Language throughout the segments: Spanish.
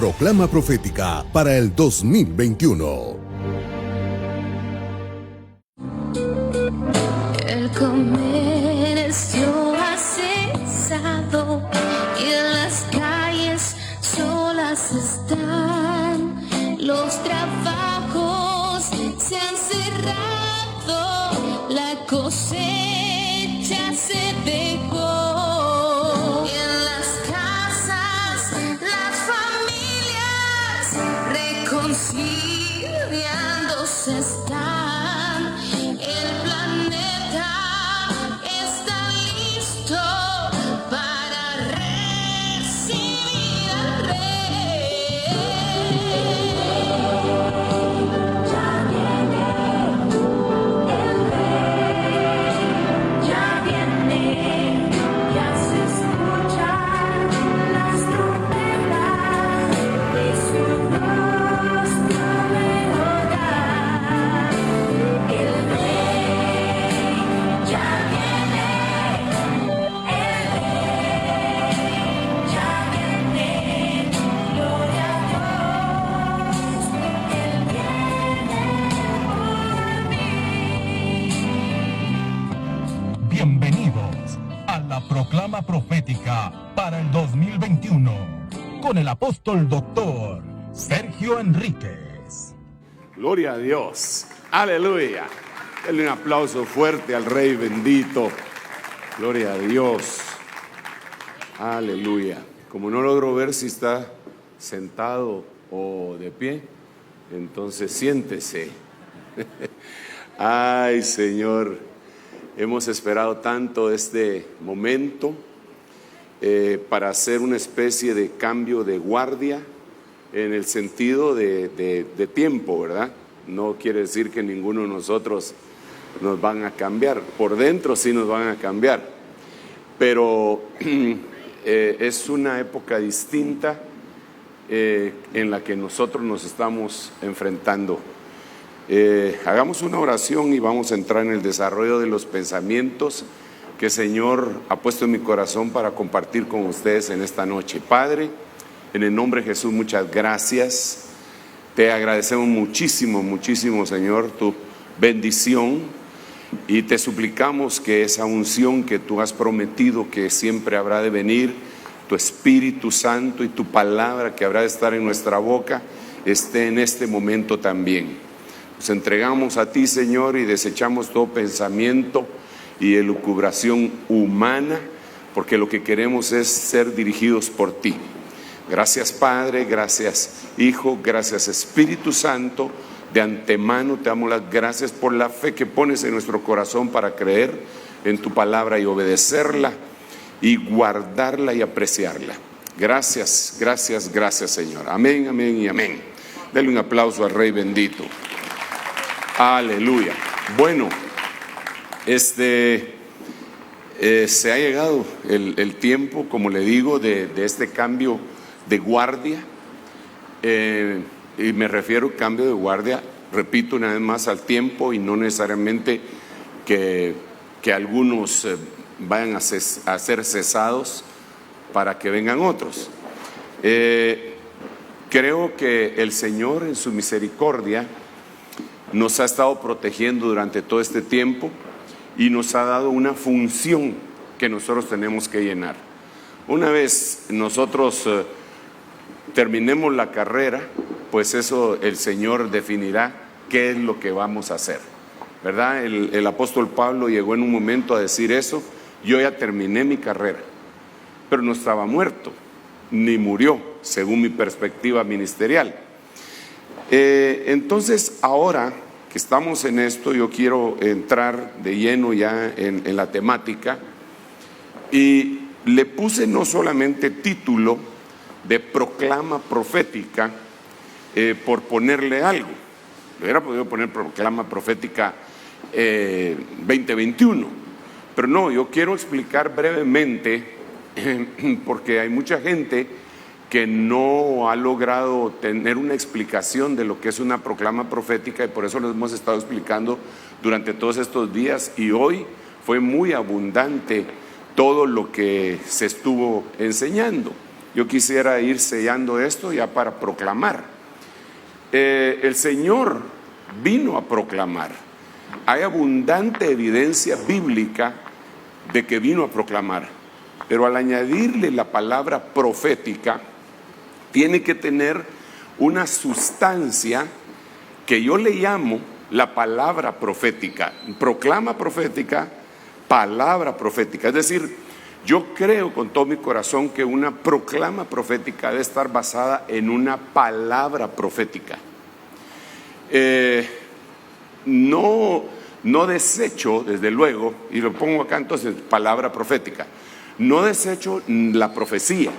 proclama profética para el 2021. El comercio ha cesado y en las calles solas están. Los trabajos se han cerrado, la cosecha se dejó. Y en las casas las familias reconciliándose están. El planeta está listo para recibir al Rey. Ya viene el Rey, ya viene, ya se escuchan las trompetas y su voz proveedora. El Rey ya viene, el Rey ya viene, gloria a Dios, Él viene por mí. Bienvenidos a la proclama profética para el 2021 con el apóstol doctor Sergio Enríquez. Gloria a Dios, aleluya. Denle un aplauso fuerte al Rey bendito. Gloria a Dios, aleluya. Como no logro ver si está sentado o de pie, entonces siéntese. Ay, Señor, hemos esperado tanto este momento para hacer una especie de cambio de guardia en el sentido de tiempo, ¿verdad? No quiere decir que ninguno de nosotros nos van a cambiar. Por dentro sí nos van a cambiar, pero es una época distinta en la que nosotros nos estamos enfrentando. Hagamos una oración y vamos a entrar en el desarrollo de los pensamientos que el Señor ha puesto en mi corazón para compartir con ustedes en esta noche. Padre, en el nombre de Jesús, muchas gracias. Te agradecemos muchísimo, muchísimo, Señor, tu bendición, y te suplicamos que esa unción que tú has prometido que siempre habrá de venir, tu Espíritu Santo y tu palabra que habrá de estar en nuestra boca, esté en este momento también. Nos entregamos a ti, Señor, y desechamos todo pensamiento y elucubración humana, porque lo que queremos es ser dirigidos por ti. Gracias, Padre, gracias, Hijo, gracias, Espíritu Santo. De antemano te damos las gracias por la fe que pones en nuestro corazón para creer en tu palabra y obedecerla y guardarla y apreciarla. Gracias, gracias, gracias, Señor. Amén, amén y amén. Denle un aplauso al Rey bendito. Aleluya. Bueno, se ha llegado el tiempo, como le digo, de este cambio de guardia, y me refiero al cambio de guardia, repito una vez más, al tiempo, y no necesariamente que algunos vayan a ser cesados para que vengan otros. Creo que el Señor en su misericordia nos ha estado protegiendo durante todo este tiempo y nos ha dado una función que nosotros tenemos que llenar. Una vez nosotros terminemos la carrera, pues eso el Señor definirá qué es lo que vamos a hacer, ¿verdad? El apóstol Pablo llegó en un momento a decir eso: yo ya terminé mi carrera, pero no estaba muerto, ni murió, según mi perspectiva ministerial. Entonces, ahora que estamos en esto, yo quiero entrar de lleno ya en la temática, y le puse no solamente título de proclama profética por ponerle algo. Le hubiera podido poner proclama profética 2021, pero no, yo quiero explicar brevemente porque hay mucha gente que no ha logrado tener una explicación de lo que es una proclama profética, y por eso lo hemos estado explicando durante todos estos días, y hoy fue muy abundante todo lo que se estuvo enseñando. yo quisiera ir sellando esto ya para proclamar. El Señor vino a proclamar. Hay abundante evidencia bíblica de que vino a proclamar, pero al añadirle la palabra profética, tiene que tener una sustancia que yo le llamo la palabra profética. Proclama profética, palabra profética. Es decir, yo creo con todo mi corazón que una proclama profética debe estar basada en una palabra profética. No desecho, desde luego, y lo pongo acá entonces, palabra profética, no desecho la profecía,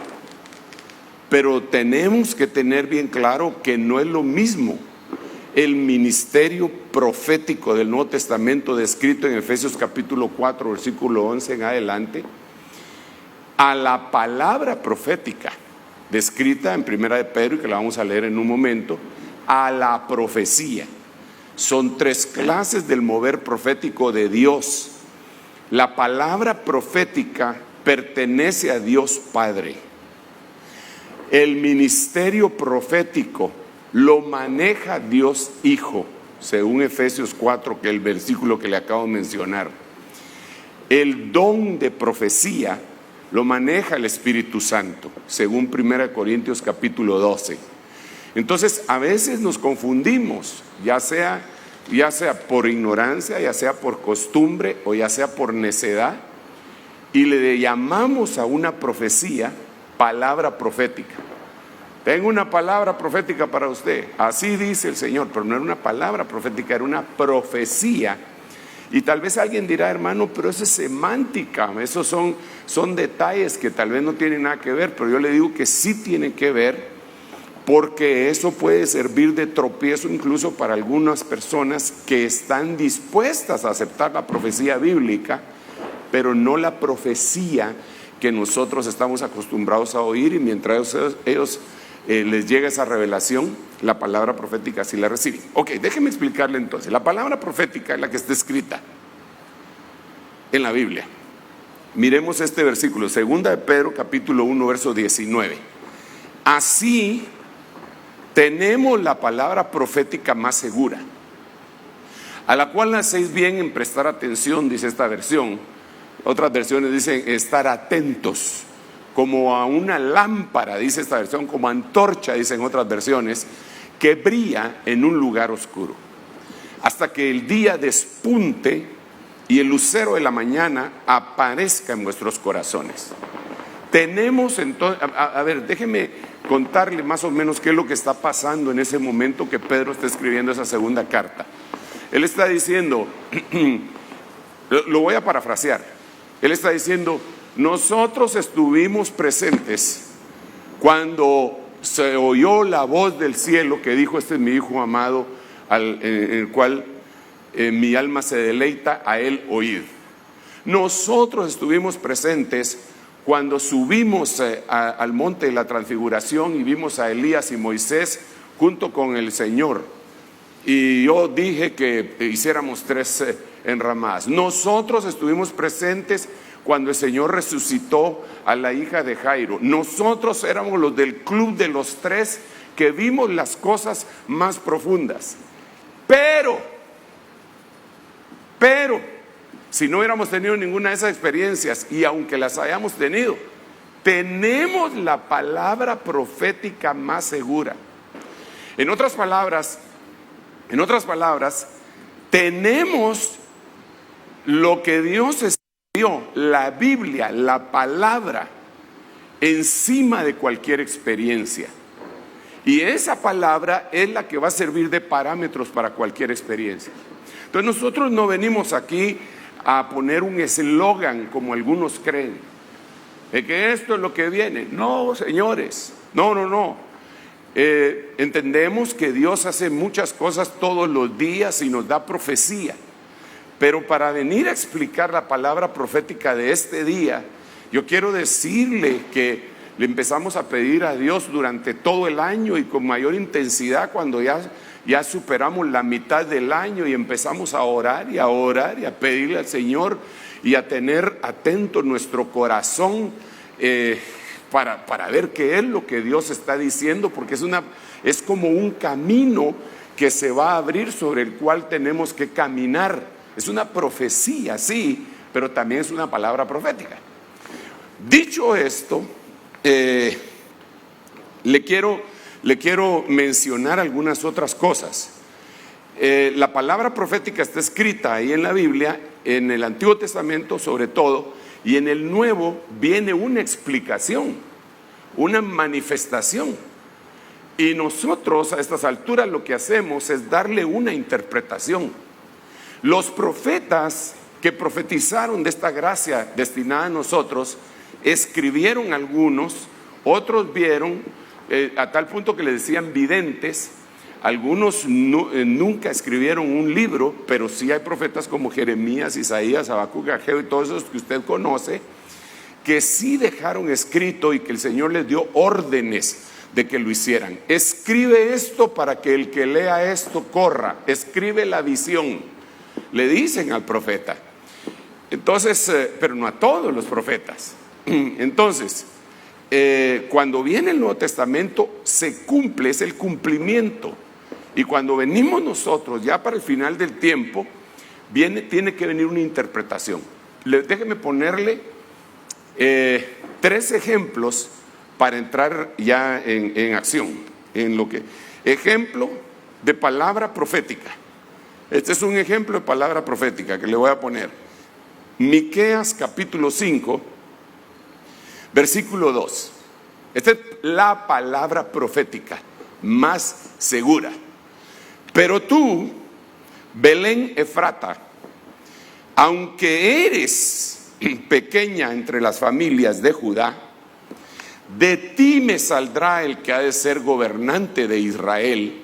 pero tenemos que tener bien claro que no es lo mismo el ministerio profético del Nuevo Testamento descrito en Efesios capítulo 4, versículo 11 en adelante, a la palabra profética descrita en Primera de Pedro, y que la vamos a leer en un momento, a la profecía. Son tres clases del mover profético de Dios. La palabra profética pertenece a Dios Padre. El ministerio profético lo maneja Dios Hijo, según Efesios 4, que es el versículo que le acabo de mencionar. El don de profecía lo maneja el Espíritu Santo, según 1 Corintios capítulo 12. Entonces, a veces nos confundimos, ya sea por ignorancia, ya sea por costumbre o ya sea por necedad, y le llamamos a una profecía palabra profética. Tengo una palabra profética para usted, así dice el Señor, pero no era una palabra profética, era una profecía. Y tal vez alguien dirá, hermano, pero eso es semántica, esos son detalles que tal vez no tienen nada que ver, pero yo le digo que sí tienen que ver, porque eso puede servir de tropiezo incluso para algunas personas que están dispuestas a aceptar la profecía bíblica, pero no la profecía que nosotros estamos acostumbrados a oír, y mientras ellos les llega esa revelación, la palabra profética sí la reciben. Ok, déjeme explicarle entonces. La palabra profética es la que está escrita en la Biblia. Miremos este versículo, 2 de Pedro capítulo 1, verso 19. Así tenemos la palabra profética más segura, a la cual hacéis bien en prestar atención, dice esta versión. Otras versiones dicen estar atentos, como a una lámpara, dice esta versión, como antorcha, dicen otras versiones, que brilla en un lugar oscuro, hasta que el día despunte y el lucero de la mañana aparezca en vuestros corazones. Tenemos entonces, a ver, déjeme contarle más o menos qué es lo que está pasando en ese momento que Pedro está escribiendo esa segunda carta. Él está diciendo, lo voy a parafrasear, él está diciendo, nosotros estuvimos presentes cuando se oyó la voz del cielo que dijo, este es mi Hijo amado, en el cual mi alma se deleita, a él oíd. Nosotros estuvimos presentes cuando subimos al monte de la transfiguración y vimos a Elías y Moisés junto con el Señor, y yo dije que hiciéramos 3 enramadas. Nosotros estuvimos presentes cuando el Señor resucitó a la hija de Jairo. Nosotros éramos los del club de los 3 que vimos las cosas más profundas. Pero si no hubiéramos tenido ninguna de esas experiencias, y aunque las hayamos tenido, tenemos la palabra profética más segura. En otras palabras, tenemos lo que Dios escribió, la Biblia, la palabra, encima de cualquier experiencia. Y esa palabra es la que va a servir de parámetros para cualquier experiencia. Entonces nosotros no venimos aquí a poner un eslogan como algunos creen, de que esto es lo que viene. No, señores, no. Entendemos que Dios hace muchas cosas todos los días y nos da profecía, pero para venir a explicar la palabra profética de este día, yo quiero decirle que le empezamos a pedir a Dios durante todo el año y con mayor intensidad cuando ya superamos la mitad del año, y empezamos a orar y a pedirle al Señor y a tener atento nuestro corazón para ver qué es lo que Dios está diciendo, porque es como un camino que se va a abrir sobre el cual tenemos que caminar. Es una profecía, sí, pero también es una palabra profética. Dicho esto, le quiero mencionar algunas otras cosas. La palabra profética está escrita ahí en la Biblia, en el Antiguo Testamento sobre todo, y en el Nuevo viene una explicación, una manifestación. Y nosotros a estas alturas lo que hacemos es darle una interpretación. Los profetas que profetizaron de esta gracia destinada a nosotros, escribieron algunos, otros vieron, a tal punto que le decían videntes. Algunos nunca escribieron un libro, pero sí hay profetas como Jeremías, Isaías, Habacuc, Ageo y todos esos que usted conoce, que sí dejaron escrito y que el Señor les dio órdenes de que lo hicieran. Escribe esto para que el que lea esto corra. Escribe la visión, le dicen al profeta. Entonces, pero no a todos los profetas. Entonces, cuando viene el Nuevo Testamento se cumple, es el cumplimiento. Y cuando venimos nosotros ya para el final del tiempo, tiene que venir una interpretación. Déjeme ponerle 3 ejemplos para entrar ya en acción. Ejemplo de palabra profética. Este es un ejemplo de palabra profética que le voy a poner. Miqueas capítulo 5, versículo 2. Esta es la palabra profética más segura. Pero tú, Belén Efrata, aunque eres pequeña entre las familias de Judá, de ti me saldrá el que ha de ser gobernante de Israel,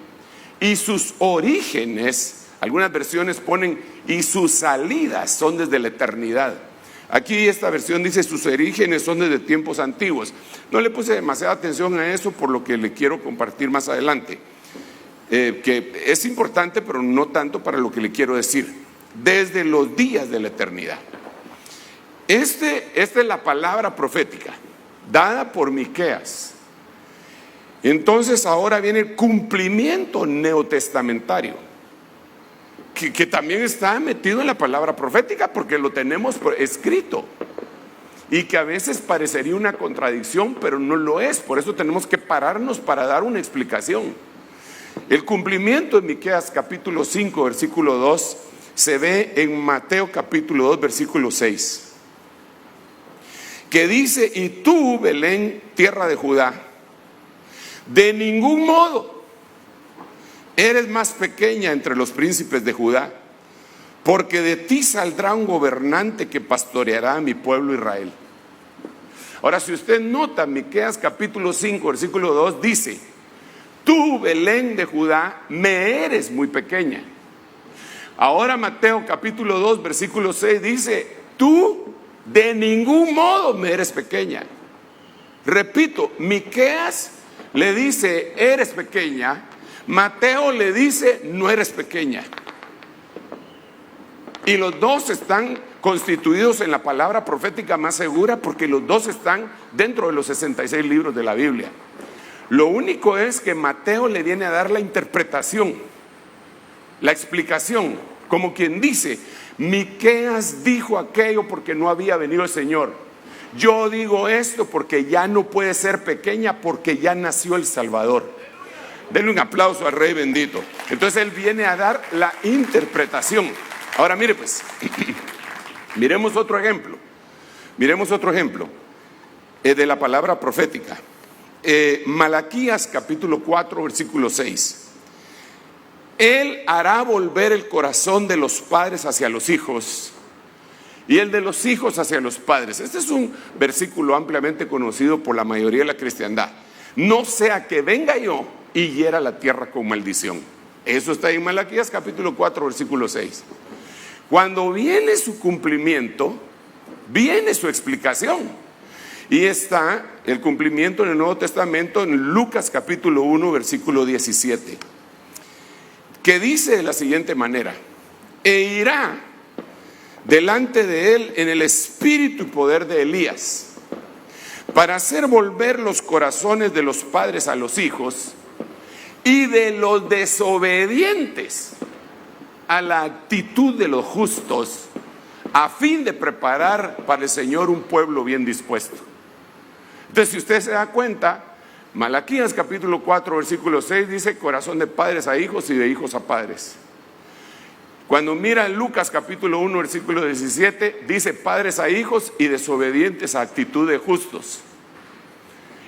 y sus orígenes, algunas versiones ponen, y sus salidas son desde la eternidad. Aquí esta versión dice sus orígenes son desde tiempos antiguos. No le puse demasiada atención a eso por lo que le quiero compartir más adelante, que es importante pero no tanto para lo que le quiero decir. Desde los días de la eternidad. Esta es la palabra profética dada por Miqueas. Entonces ahora viene el cumplimiento neotestamentario, que también está metido en la palabra profética porque lo tenemos escrito y que a veces parecería una contradicción, pero no lo es. Por eso tenemos que pararnos para dar una explicación. El cumplimiento de Miqueas capítulo 5 versículo 2 se ve en Mateo capítulo 2 versículo 6, que dice: y tú, Belén, tierra de Judá, de ningún modo eres más pequeña entre los príncipes de Judá, porque de ti saldrá un gobernante que pastoreará a mi pueblo Israel. Ahora, si usted nota, Miqueas capítulo 5 versículo 2 dice: tú, Belén de Judá, me eres muy pequeña. Ahora Mateo capítulo 2 versículo 6 dice: tú de ningún modo me eres pequeña. Repito, Miqueas le dice eres pequeña, Mateo le dice no eres pequeña. Y los dos están constituidos en la palabra profética más segura porque los dos están dentro de los 66 libros de la Biblia. Lo único es que Mateo le viene a dar la interpretación, la explicación, como quien dice: Miqueas dijo aquello porque no había venido el Señor. Yo digo esto porque ya no puede ser pequeña porque ya nació el Salvador. Denle un aplauso al Rey bendito. Entonces él viene a dar la interpretación. Ahora mire pues, miremos otro ejemplo. Miremos otro ejemplo de la palabra profética. Malaquías capítulo 4 versículo 6. Él hará volver el corazón de los padres hacia los hijos y el de los hijos hacia los padres. Este es un versículo ampliamente conocido por la mayoría de la cristiandad. No sea que venga yo y hiera la tierra con maldición. Eso está en Malaquías capítulo 4 versículo 6. Cuando viene su cumplimiento, viene su explicación. Y está el cumplimiento en el Nuevo Testamento en Lucas capítulo 1 versículo 17, que dice de la siguiente manera: e irá delante de él en el espíritu y poder de Elías para hacer volver los corazones de los padres a los hijos y de los desobedientes a la actitud de los justos, a fin de preparar para el Señor un pueblo bien dispuesto. Entonces, si usted se da cuenta, Malaquías capítulo 4 versículo 6 dice corazón de padres a hijos y de hijos a padres. Cuando mira en Lucas capítulo 1 versículo 17 dice padres a hijos y desobedientes a actitud de justos.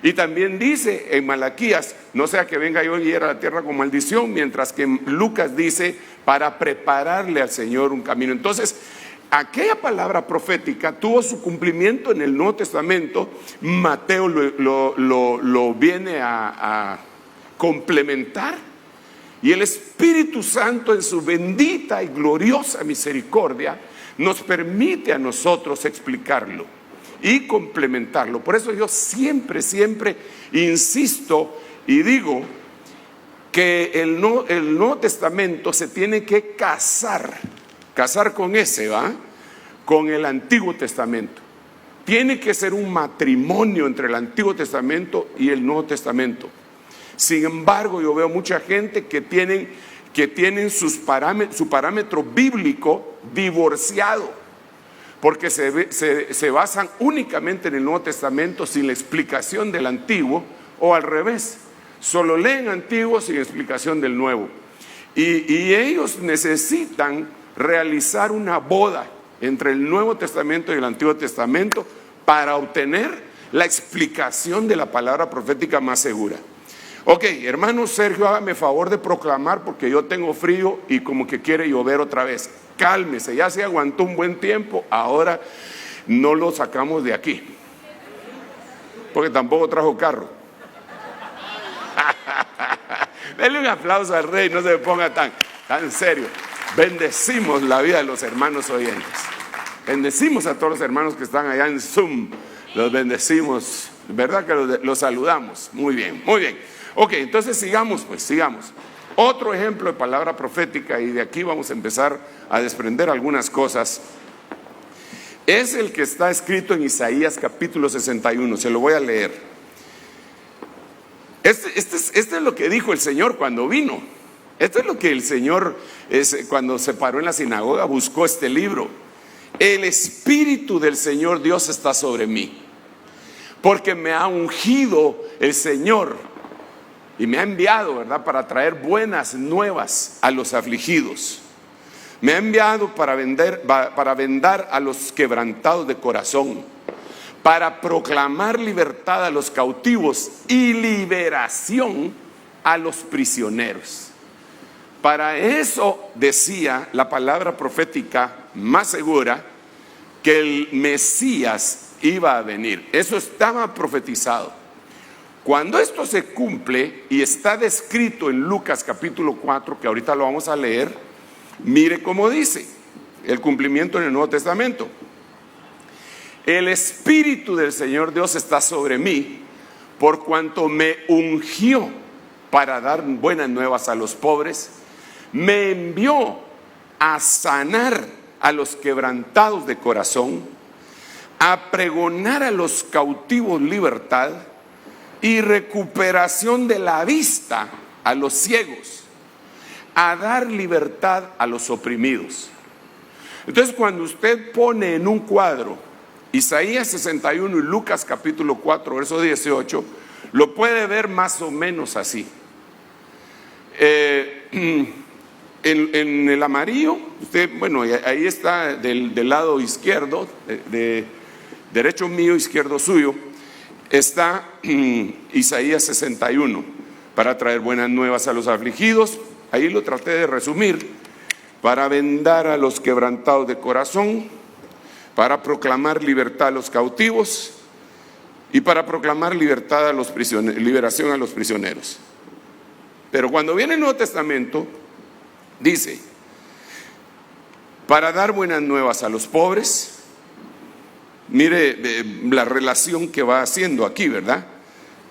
Y también dice en Malaquías, no sea que venga yo y hiera la tierra con maldición, mientras que en Lucas dice para prepararle al Señor un camino. Entonces, aquella palabra profética tuvo su cumplimiento en el Nuevo Testamento. Mateo lo viene a complementar, y el Espíritu Santo en su bendita y gloriosa misericordia nos permite a nosotros explicarlo y complementarlo. Por eso yo siempre insisto y digo que el Nuevo Testamento se tiene que casar con ese, con el Antiguo Testamento. Tiene que ser un matrimonio entre el Antiguo Testamento y el Nuevo Testamento. Sin embargo, yo veo mucha gente que tienen su parámetro bíblico divorciado, porque se basan únicamente en el Nuevo Testamento sin la explicación del Antiguo, o al revés, solo leen Antiguo sin explicación del Nuevo. Y ellos necesitan realizar una boda entre el Nuevo Testamento y el Antiguo Testamento para obtener la explicación de la palabra profética más segura. Ok, hermano Sergio, hágame favor de proclamar porque yo tengo frío y como que quiere llover otra vez. Cálmese, ya se aguantó un buen tiempo, ahora no lo sacamos de aquí, porque tampoco trajo carro. Denle un aplauso al rey, no se me ponga tan serio. Bendecimos la vida de los hermanos oyentes. Bendecimos a todos los hermanos que están allá en Zoom. Los bendecimos, ¿verdad que los saludamos? Muy bien, muy bien. Ok, entonces sigamos. Otro ejemplo de palabra profética, y de aquí vamos a empezar a desprender algunas cosas, es el que está escrito en Isaías capítulo 61. Se lo voy a leer. Este es lo que dijo el Señor cuando vino. Esto es lo que el Señor, cuando se paró en la sinagoga, buscó este libro. El Espíritu del Señor Dios está sobre mí, porque me ha ungido el Señor y me ha enviado, ¿verdad?, para traer buenas nuevas a los afligidos. Me ha enviado para vendar a los quebrantados de corazón, para proclamar libertad a los cautivos y liberación a los prisioneros. Para eso decía la palabra profética más segura, que el Mesías iba a venir. Eso estaba profetizado. Cuando esto se cumple y está descrito en Lucas capítulo 4, que ahorita lo vamos a leer, mire cómo dice el cumplimiento en el Nuevo Testamento. El Espíritu del Señor Dios está sobre mí, por cuanto me ungió para dar buenas nuevas a los pobres, me envió a sanar a los quebrantados de corazón, a pregonar a los cautivos libertad y recuperación de la vista a los ciegos, a dar libertad a los oprimidos. Entonces, cuando usted pone en un cuadro Isaías 61 y Lucas capítulo 4 verso 18, lo puede ver más o menos así. En el amarillo, usted, bueno, ahí está del lado izquierdo, de derecho mío, izquierdo suyo, está Isaías 61, para traer buenas nuevas a los afligidos. Ahí lo traté de resumir: para vendar a los quebrantados de corazón, para proclamar libertad a los cautivos y para proclamar libertad a los prisioneros, liberación a los prisioneros. Pero cuando viene el Nuevo Testamento, dice: para dar buenas nuevas a los pobres. Mire la relación que va haciendo aquí, ¿verdad?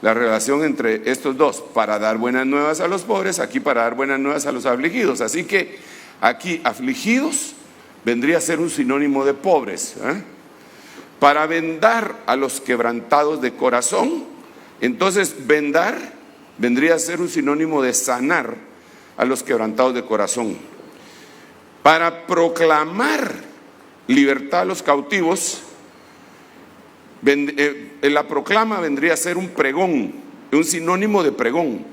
La relación entre estos dos: para dar buenas nuevas a los pobres, aquí para dar buenas nuevas a los afligidos. Así que aquí afligidos vendría a ser un sinónimo de pobres, para vendar a los quebrantados de corazón. Entonces, vendar vendría a ser un sinónimo de sanar a los quebrantados de corazón. Para proclamar libertad a los cautivos, la proclama vendría a ser un pregón, un sinónimo de pregón.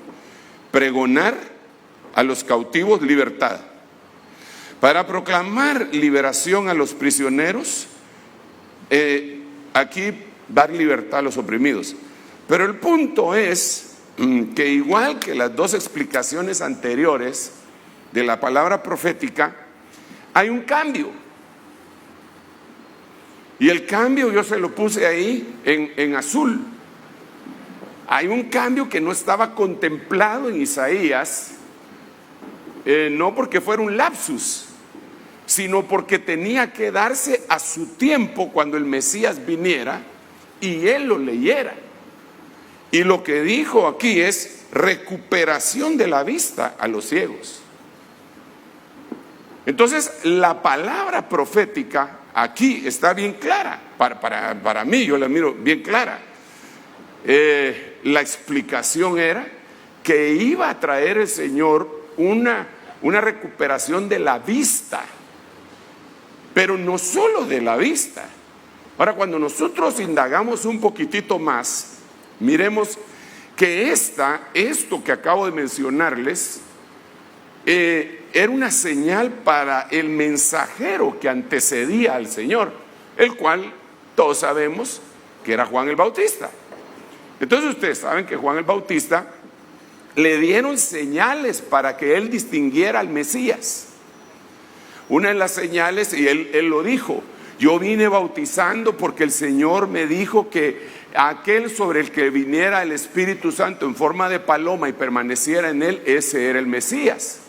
Pregonar a los cautivos libertad. Para proclamar liberación a los prisioneros, aquí dar libertad a los oprimidos. Pero el punto es que igual que las dos explicaciones anteriores de la palabra profética, hay un cambio. Y el cambio yo se lo puse ahí en azul. Hay un cambio que no estaba contemplado en Isaías, no porque fuera un lapsus, sino porque tenía que darse a su tiempo cuando el Mesías viniera y él lo leyera. Y lo que dijo aquí es recuperación de la vista a los ciegos. Entonces, la palabra profética aquí está bien clara. Para mí, yo la miro bien clara. La explicación era que iba a traer el Señor una recuperación de la vista, pero no solo de la vista. Ahora, cuando nosotros indagamos un poquitito más, miremos que esto que acabo de mencionarles era una señal para el mensajero que antecedía al Señor, el cual todos sabemos que era Juan el Bautista. Entonces ustedes saben que Juan el Bautista le dieron señales para que él distinguiera al Mesías. Una de las señales, y él lo dijo: yo vine bautizando porque el Señor me dijo que aquel sobre el que viniera el Espíritu Santo en forma de paloma y permaneciera en él, ese era el Mesías.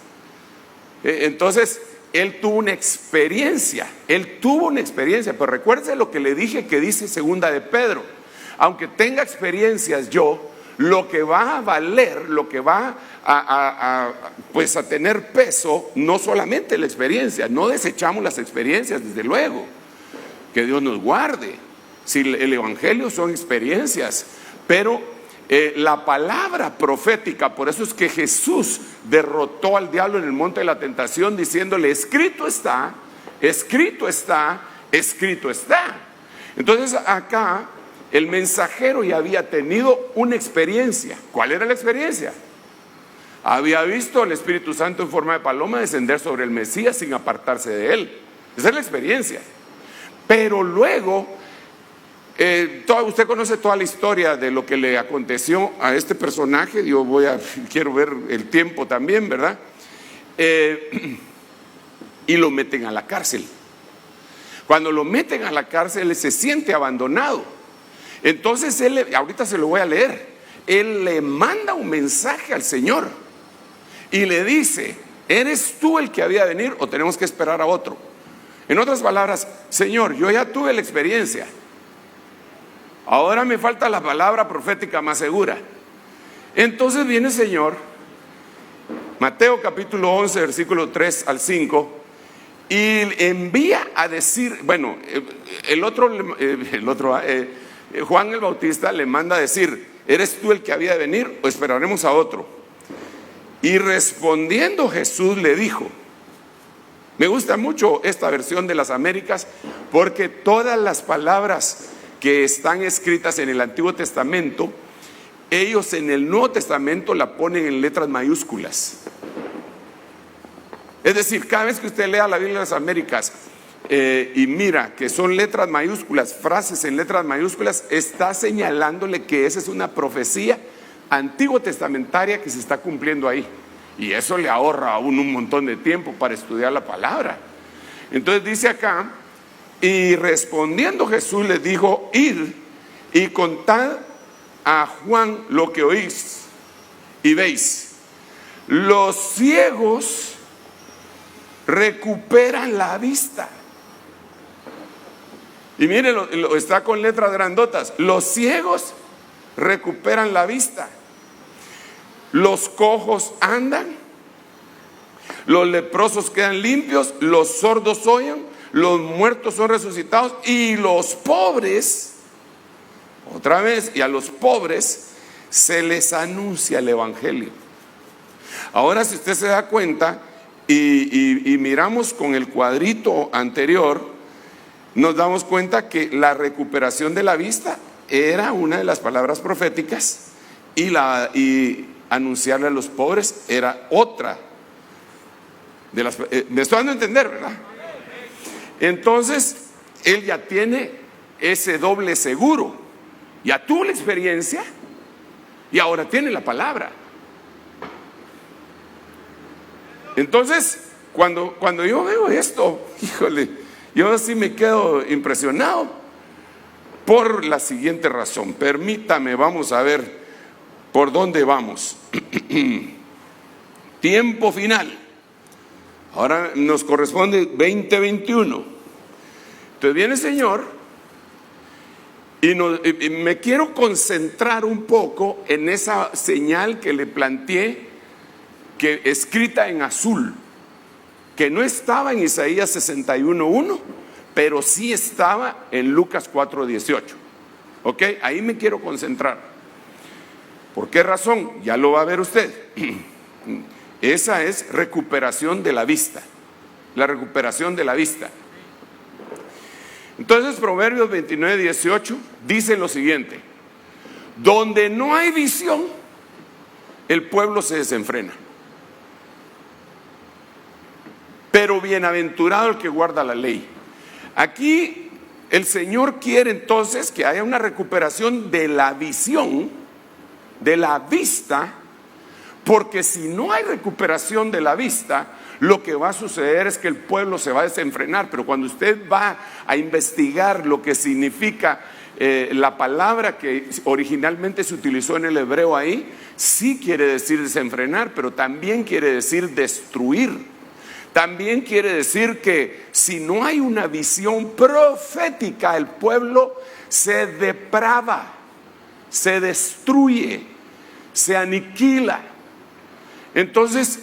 Entonces, él tuvo una experiencia, pero recuerde lo que le dije que dice segunda de Pedro: aunque tenga experiencias yo, lo que va a valer, lo que va a tener peso, no solamente la experiencia. No desechamos las experiencias, desde luego, que Dios nos guarde. Si el evangelio son experiencias, pero la palabra profética, por eso es que Jesús derrotó al diablo en el monte de la tentación diciéndole: escrito está, escrito está, escrito está. Entonces acá el mensajero ya había tenido una experiencia. ¿Cuál era la experiencia? Había visto al Espíritu Santo en forma de paloma descender sobre el Mesías sin apartarse de él. Esa es la experiencia. Pero luego, usted conoce toda la historia de lo que le aconteció a este personaje. Quiero ver el tiempo también, ¿verdad? Y lo meten a la cárcel. Cuando lo meten a la cárcel, él se siente abandonado. Entonces ahorita se lo voy a leer. Él le manda un mensaje al Señor y le dice: ¿eres tú el que había de venir o tenemos que esperar a otro? En otras palabras: Señor, yo ya tuve la experiencia, ahora me falta la palabra profética más segura. Entonces viene el Señor, Mateo capítulo 11, versículo 3 al 5, y envía a decir, Juan el Bautista le manda a decir: ¿eres tú el que había de venir o esperaremos a otro? Y respondiendo Jesús le dijo, me gusta mucho esta versión de las Américas, porque todas las palabras que están escritas en el Antiguo Testamento, ellos en el Nuevo Testamento la ponen en letras mayúsculas. Es decir, cada vez que usted lea la Biblia de las Américas y mira que son letras mayúsculas, frases en letras mayúsculas, está señalándole que esa es una profecía antiguo testamentaria que se está cumpliendo ahí. Y eso le ahorra a uno un montón de tiempo para estudiar la palabra. Entonces dice acá: y respondiendo Jesús les dijo: id y contad a Juan lo que oís y veis. Los ciegos recuperan la vista. Y miren, está con letras grandotas: los ciegos recuperan la vista. Los cojos andan, los leprosos quedan limpios, los sordos oyen, los muertos son resucitados y los pobres, otra vez, y a los pobres se les anuncia el evangelio. Ahora, si usted se da cuenta y miramos con el cuadrito anterior, nos damos cuenta que la recuperación de la vista era una de las palabras proféticas y anunciarle a los pobres era otra de las. Me estoy dando a entender, ¿verdad? Entonces, él ya tiene ese doble seguro. Ya tuvo la experiencia y ahora tiene la palabra. Entonces, cuando yo veo esto, híjole, yo sí me quedo impresionado por la siguiente razón. Permítame, vamos a ver por dónde vamos. Tiempo final. Ahora nos corresponde 2021. Entonces viene el Señor y me quiero concentrar un poco en esa señal que le planteé, que escrita en azul, que no estaba en Isaías 61:1, pero sí estaba en Lucas 4:18. ¿Ok? Ahí me quiero concentrar. ¿Por qué razón? Ya lo va a ver usted. Esa es recuperación de la vista. La recuperación de la vista. Entonces, Proverbios 29:18 dice lo siguiente: donde no hay visión, el pueblo se desenfrena. Pero bienaventurado el que guarda la ley. Aquí el Señor quiere entonces que haya una recuperación de la visión, de la vista, porque si no hay recuperación de la vista, lo que va a suceder es que el pueblo se va a desenfrenar. Pero cuando usted va a investigar lo que significa la palabra que originalmente se utilizó en el hebreo ahí, sí quiere decir desenfrenar, pero también quiere decir destruir. También quiere decir que si no hay una visión profética, el pueblo se deprava, se destruye, se aniquila. Entonces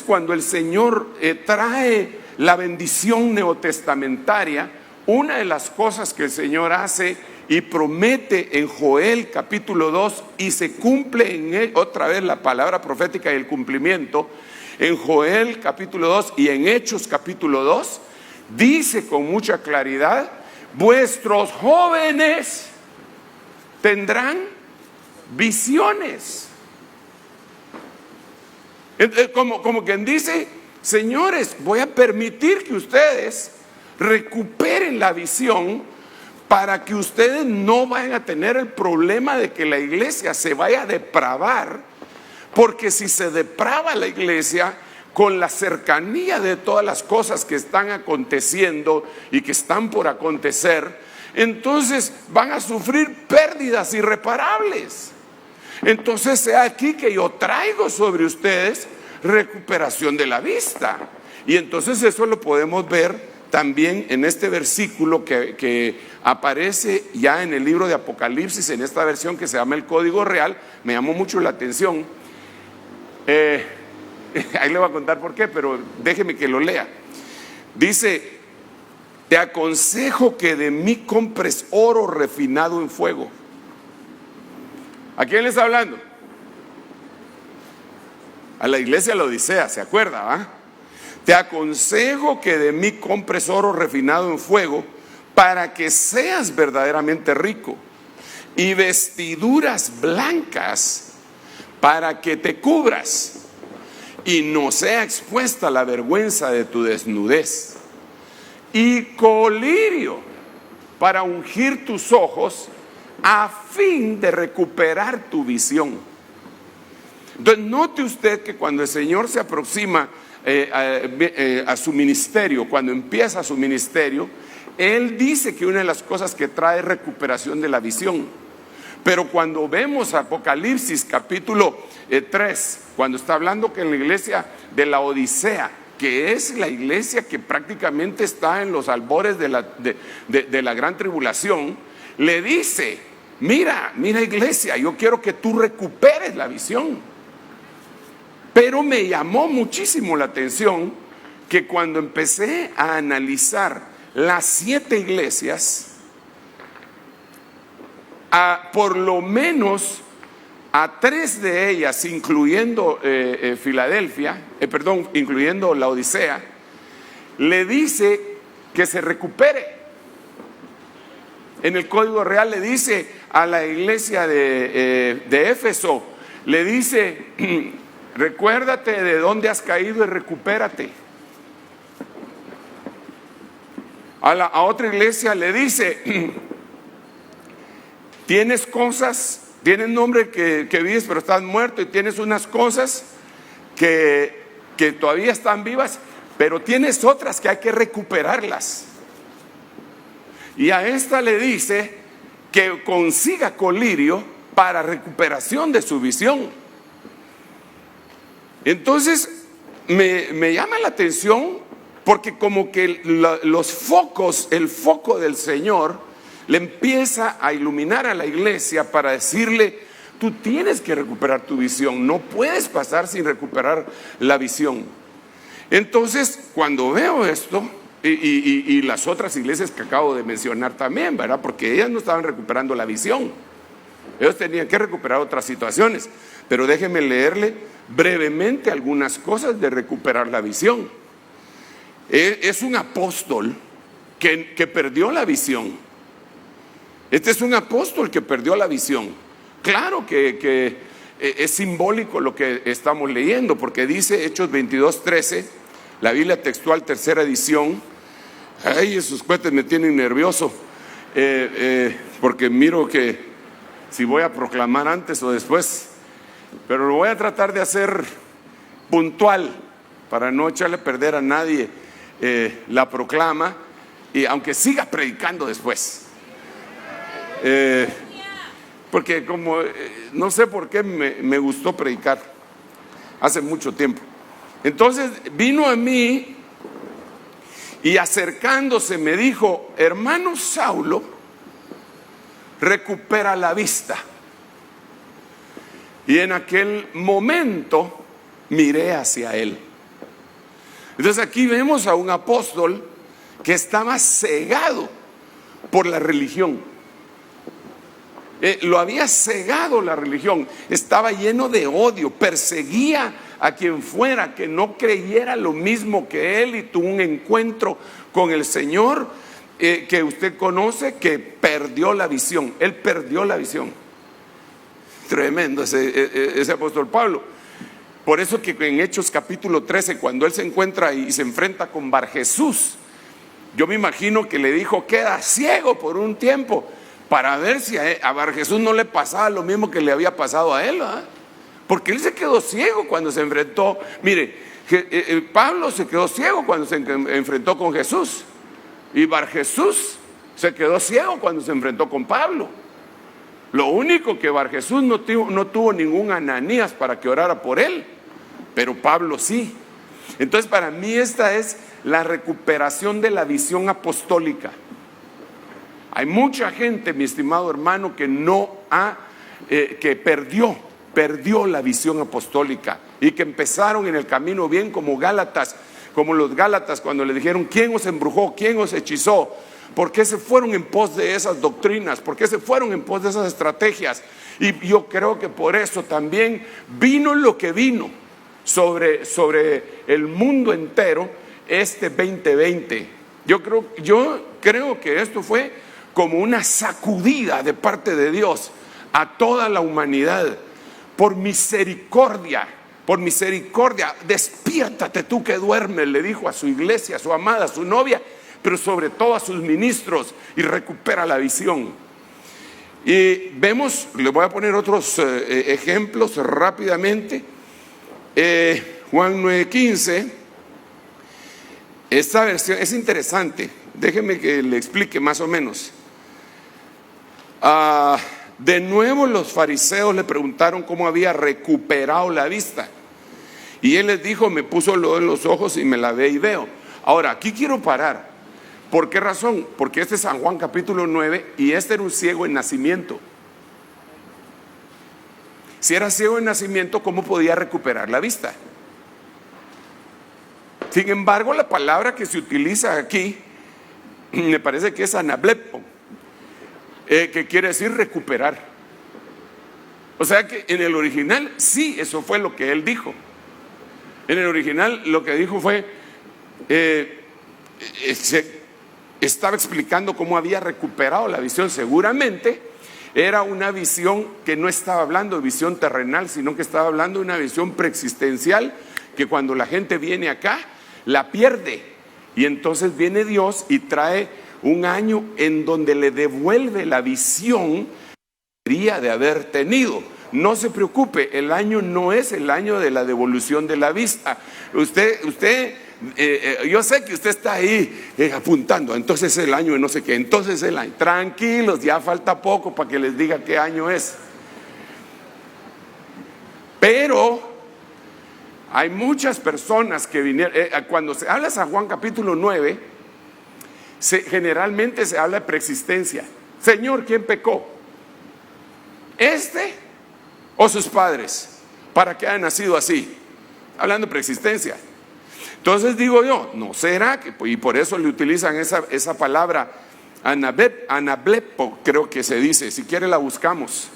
cuando el Señor trae la bendición neotestamentaria, una de las cosas que el Señor hace y promete en Joel capítulo 2, y se cumple en él, otra vez la palabra profética y el cumplimiento, en Joel capítulo 2 y en Hechos capítulo 2, dice con mucha claridad: vuestros jóvenes tendrán visiones. Como quien dice: señores, voy a permitir que ustedes recuperen la visión para que ustedes no vayan a tener el problema de que la iglesia se vaya a depravar. Porque si se deprava la iglesia con la cercanía de todas las cosas que están aconteciendo y que están por acontecer, entonces van a sufrir pérdidas irreparables. Entonces sea aquí que yo traigo sobre ustedes recuperación de la vista. Y entonces eso lo podemos ver también en este versículo que aparece ya en el libro de Apocalipsis, en esta versión que se llama el Código Real. Me llamó mucho la atención. Ahí le voy a contar por qué, pero déjeme que lo lea. Dice: te aconsejo que de mí compres oro refinado en fuego. ¿A quién le está hablando? A la iglesia de la Odisea, ¿se acuerda? ¿Va? Te aconsejo que de mí compres oro refinado en fuego, para que seas verdaderamente rico, y vestiduras blancas para que te cubras y no sea expuesta la vergüenza de tu desnudez, y colirio para ungir tus ojos, a fin de recuperar tu visión. Entonces note usted que cuando el Señor se aproxima a su ministerio, cuando empieza su ministerio, Él dice que una de las cosas que trae es recuperación de la visión. Pero cuando vemos Apocalipsis capítulo 3, cuando está hablando que en la iglesia de la Odisea, que es la iglesia que prácticamente está en los albores de la gran tribulación, le dice: mira iglesia, yo quiero que tú recuperes la visión. Pero me llamó muchísimo la atención que cuando empecé a analizar las 7 iglesias, por lo menos a 3 de ellas, incluyendo incluyendo la Odisea, le dice que se recupere. En el Código Real le dice a la iglesia de Éfeso, le dice, recuérdate de dónde has caído y recupérate. A otra iglesia le dice, tienes nombre que vives pero estás muerto, y tienes unas cosas que todavía están vivas, pero tienes otras que hay que recuperarlas. Y a esta le dice que consiga colirio para recuperación de su visión. Entonces me llama la atención, porque como que el foco del Señor le empieza a iluminar a la iglesia para decirle, tú tienes que recuperar tu visión, no puedes pasar sin recuperar la visión. Entonces, cuando veo esto, y las otras iglesias que acabo de mencionar también, ¿verdad? Porque ellas no estaban recuperando la visión, ellos tenían que recuperar otras situaciones. Pero déjenme leerle brevemente algunas cosas de recuperar la visión. Es un apóstol que perdió la visión. Este es un apóstol que perdió la visión. Claro que es simbólico lo que estamos leyendo, porque dice Hechos 22:13, la Biblia textual, tercera edición. Ay, esos cohetes me tienen nervioso, porque miro que si voy a proclamar antes o después, pero lo voy a tratar de hacer puntual para no echarle a perder a nadie la proclama, y aunque siga predicando después, porque como no sé por qué me gustó predicar hace mucho tiempo. Entonces vino a mí y acercándose me dijo, hermano Saulo, recupera la vista. Y en aquel momento miré hacia él. Entonces aquí vemos a un apóstol que estaba cegado por la religión. Lo había cegado la religión, estaba lleno de odio, perseguía a quien fuera que no creyera lo mismo que él, y tuvo un encuentro con el Señor que usted conoce, que perdió la visión. Él perdió la visión. Tremendo ese apóstol Pablo. Por eso que en Hechos capítulo 13, cuando él se encuentra y se enfrenta con Barjesús, yo me imagino que le dijo, queda ciego por un tiempo, para ver si a Barjesús no le pasaba lo mismo que le había pasado a él, ¿verdad? Porque él se quedó ciego cuando se enfrentó. Mire, Pablo se quedó ciego cuando se enfrentó con Jesús, y Barjesús se quedó ciego cuando se enfrentó con Pablo. Lo único que Barjesús no tuvo ningún Ananías para que orara por él, pero Pablo sí. Entonces para mí esta es la recuperación de la visión apostólica. Hay mucha gente, mi estimado hermano, que perdió la visión apostólica, y que empezaron en el camino bien como los Gálatas cuando le dijeron, ¿quién os embrujó? ¿Quién os hechizó? ¿Por qué se fueron en pos de esas doctrinas? ¿Por qué se fueron en pos de esas estrategias? Y yo creo que por eso también vino lo que vino sobre el mundo entero este 2020. Yo creo que esto fue como una sacudida de parte de Dios a toda la humanidad. Por misericordia, despiértate tú que duermes, le dijo a su iglesia, a su amada, a su novia, pero sobre todo a sus ministros, y recupera la visión. Y vemos, le voy a poner otros ejemplos rápidamente. Juan 9:15, esta versión es interesante, déjeme que le explique más o menos. De nuevo los fariseos le preguntaron cómo había recuperado la vista, y él les dijo, me puso lodo en los ojos y me lavé y veo. Ahora, aquí quiero parar. ¿Por qué razón? Porque este es San Juan capítulo 9, y este era un ciego en nacimiento. Si era ciego en nacimiento, ¿cómo podía recuperar la vista? Sin embargo, la palabra que se utiliza aquí, me parece que es anablepo, que quiere decir recuperar. O sea que en el original, sí, eso fue lo que él dijo. En el original lo que dijo fue, estaba explicando cómo había recuperado la visión. Seguramente era una visión que no estaba hablando de visión terrenal, sino que estaba hablando de una visión preexistencial, que cuando la gente viene acá, la pierde. Y entonces viene Dios y trae un año en donde le devuelve la visión que debería de haber tenido. No se preocupe, el año no es el año de la devolución de la vista. Yo sé que usted está ahí apuntando, entonces es el año de no sé qué, entonces es el año. Tranquilos, ya falta poco para que les diga qué año es. Pero hay muchas personas que vinieron, cuando se habla de San Juan capítulo 9, generalmente se habla de preexistencia. Señor, ¿quién pecó? ¿Este o sus padres? Para que haya nacido así. Hablando de preexistencia. Entonces digo yo, ¿no será que? Y por eso le utilizan esa palabra anablepo, creo que se dice. Si quiere la buscamos.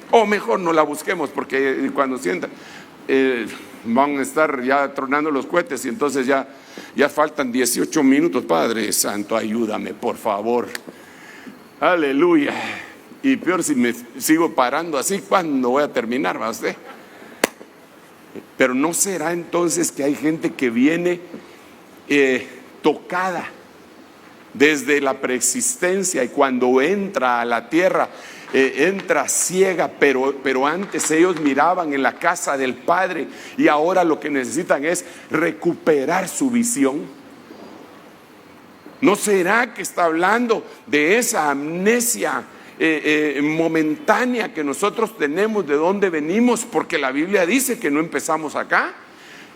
O mejor no la busquemos, porque cuando sientan van a estar ya tronando los cohetes y entonces ya faltan 18 minutos. Padre Santo, ayúdame, por favor. Aleluya. Y peor si me sigo parando así, ¿cuándo voy a terminar? ¿Va usted? Pero ¿no será entonces que hay gente que viene tocada desde la preexistencia, y cuando entra a la tierra, entra ciega, pero antes ellos miraban en la casa del Padre y ahora lo que necesitan es recuperar su visión? ¿No será que está hablando de esa amnesia momentánea que nosotros tenemos de dónde venimos? Porque la Biblia dice que no empezamos acá.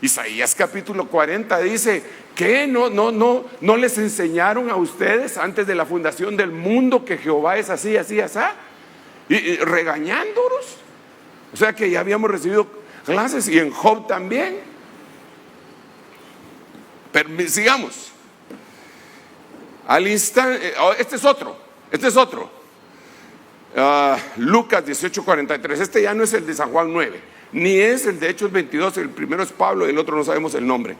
Isaías capítulo 40 dice que no les enseñaron a ustedes antes de la fundación del mundo que Jehová es así, así, así, y regañándonos. O sea que ya habíamos recibido clases, y en Job también. Pero sigamos. Al instante, este es otro. Lucas 18:43. Este ya no es el de San Juan 9, ni es el de Hechos 22. El primero es Pablo, el otro no sabemos el nombre.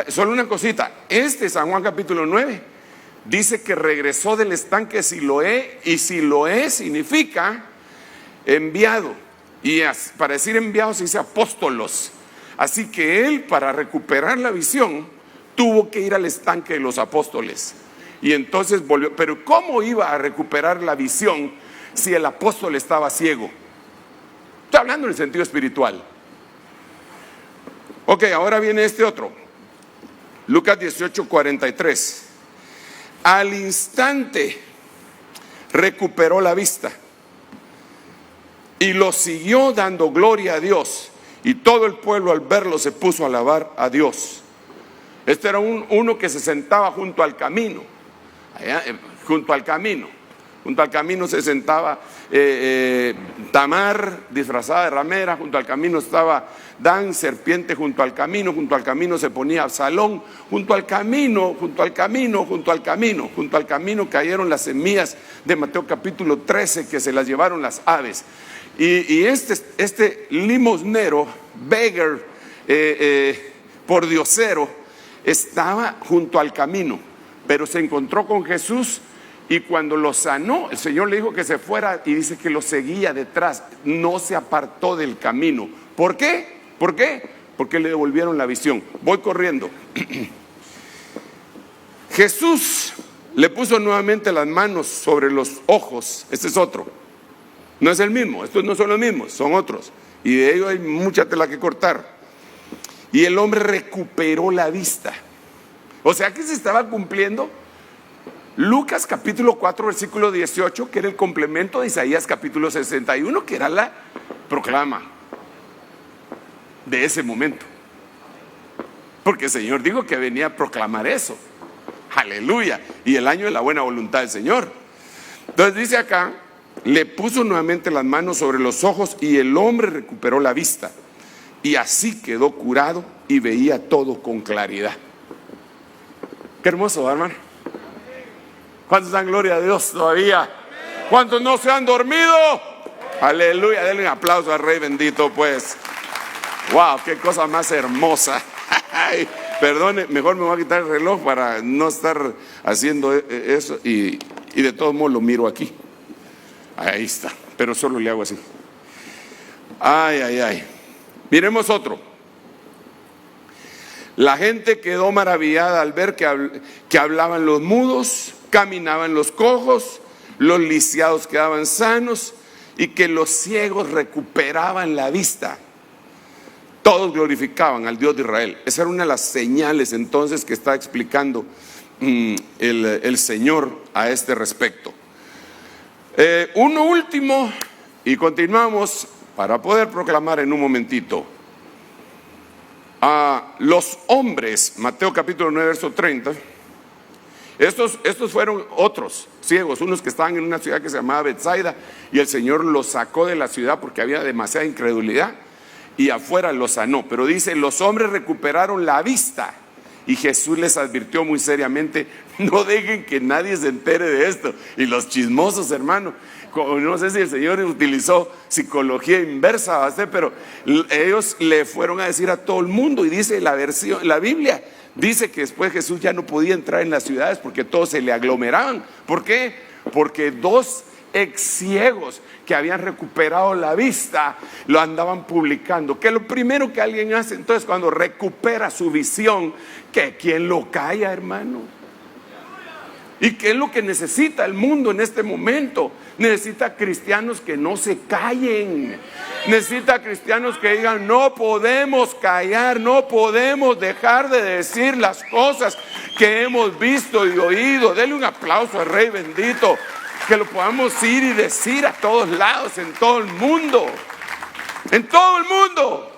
Solo una cosita, San Juan capítulo 9 dice que regresó del estanque Siloé, y Siloé significa enviado, y para decir enviado se dice apóstolos. Así que él, para recuperar la visión, tuvo que ir al estanque de los apóstoles, y entonces volvió. Pero ¿cómo iba a recuperar la visión si el apóstol estaba ciego? Estoy hablando en el sentido espiritual. Ok, ahora viene este otro. Lucas 18:43. Al instante recuperó la vista y lo siguió dando gloria a Dios, y todo el pueblo al verlo se puso a alabar a Dios. Este era uno que se sentaba junto al camino. Junto al camino se sentaba Tamar, disfrazada de ramera. Junto al camino estaba Dan, serpiente junto al camino. Junto al camino se ponía Absalón. Junto al camino cayeron las semillas de Mateo capítulo 13, que se las llevaron las aves. Y este limosnero, beggar, pordiosero, estaba junto al camino, pero se encontró con Jesús, y cuando lo sanó, el Señor le dijo que se fuera, y dice que lo seguía detrás, no se apartó del camino. ¿Por qué? Porque le devolvieron la visión. Voy corriendo. Jesús le puso nuevamente las manos sobre los ojos. Este es otro, no es el mismo, estos no son los mismos, son otros, y de ellos hay mucha tela que cortar. Y el hombre recuperó la vista. O sea que se estaba cumpliendo Lucas capítulo 4 versículo 18, que era el complemento de Isaías capítulo 61, que era la proclama de ese momento. Porque el Señor dijo que venía a proclamar eso. Aleluya. Y el año de la buena voluntad del Señor. Entonces dice acá, le puso nuevamente las manos sobre los ojos, y el hombre recuperó la vista. y así quedó curado y veía todo con claridad. Qué hermoso, hermano. ¿Cuántos dan gloria a Dios todavía? ¿Cuántos no se han dormido? Aleluya, denle un aplauso al Rey bendito, pues. Wow, qué cosa más hermosa. Ay, perdone, mejor me voy a quitar el reloj para no estar haciendo eso, y de todos modos lo miro aquí. Ahí está, pero solo le hago así. Ay, ay, ay. Miremos otro. La gente quedó maravillada al ver que hablaban los mudos, caminaban los cojos, los lisiados quedaban sanos y que los ciegos recuperaban la vista. Todos glorificaban al Dios de Israel. Esa era una de las señales entonces que está explicando el Señor a este respecto. Uno último y continuamos para poder proclamar en un momentito. Los hombres, Mateo capítulo 9 verso 30. Estos fueron otros ciegos, unos que estaban en una ciudad que se llamaba Betsaida, y el Señor los sacó de la ciudad porque había demasiada incredulidad y afuera los sanó. Pero dice, los hombres recuperaron la vista y Jesús les advirtió muy seriamente: no dejen que nadie se entere de esto. Y los chismosos, hermano, no sé si el Señor utilizó psicología inversa, pero ellos le fueron a decir a todo el mundo, y dice la Biblia dice que después Jesús ya no podía entrar en las ciudades porque todos se le aglomeraban. ¿Por qué? Porque dos ex ciegos que habían recuperado la vista lo andaban publicando. Que lo primero que alguien hace entonces cuando recupera su visión, que quien lo calla, hermano. ¿Y qué es lo que necesita el mundo en este momento? Necesita cristianos que no se callen. Necesita cristianos que digan: no podemos callar, no podemos dejar de decir las cosas que hemos visto y oído. Denle un aplauso al Rey bendito. Que lo podamos ir y decir a todos lados, en todo el mundo. En todo el mundo.